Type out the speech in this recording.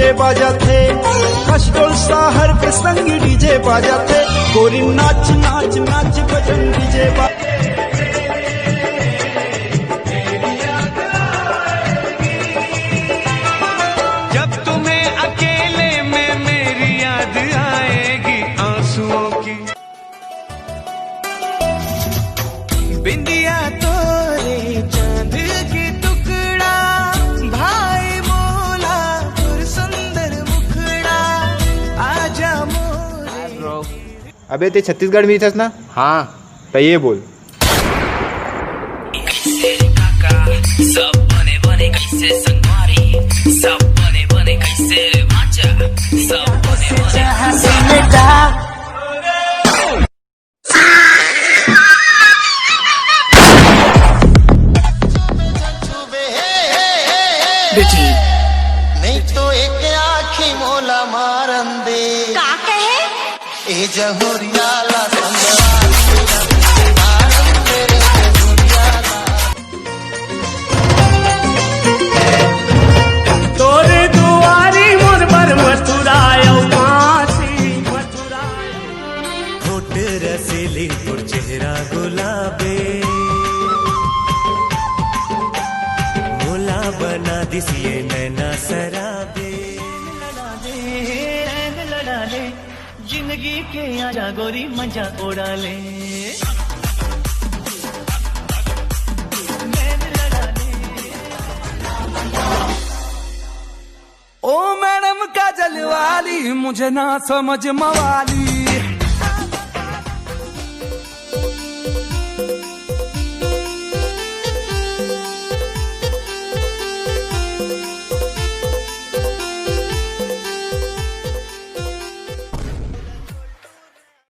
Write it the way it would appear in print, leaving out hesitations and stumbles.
DJ बाजा थे, कशडोल साहर के संग डीजे बाजा थे, गोरी नाच नाच नाच भजन डीजे बाजा। जब तुम्हें अकेले में मेरी याद आएगी आंसुओं की, बिंदिया तोरे चांद की टुकड़ा, भाई मोला और सुंदर मुखड़ा, आजा मोरे। अबे ते छत्तीसगढ़ में थस ना? हाँ तो ये बोल। सब बने बने कैसे संगवारी, सब बने बने कैसे भांचा, सब बने बने नहीं तो एक आखी मोला मारन दे का कहे ए जहुरियाला तोरे दुआरी मोर पर मथुरायो काशी, होठ रसीली और चेहरा गुलाबी, मोला बना दिसिए नैना सराबे, लड़ा ले जिंदगी के आजा गोरी मजा उड़ा ले, ओ मैडम काजल वाली मुझे ना समझ मवाली,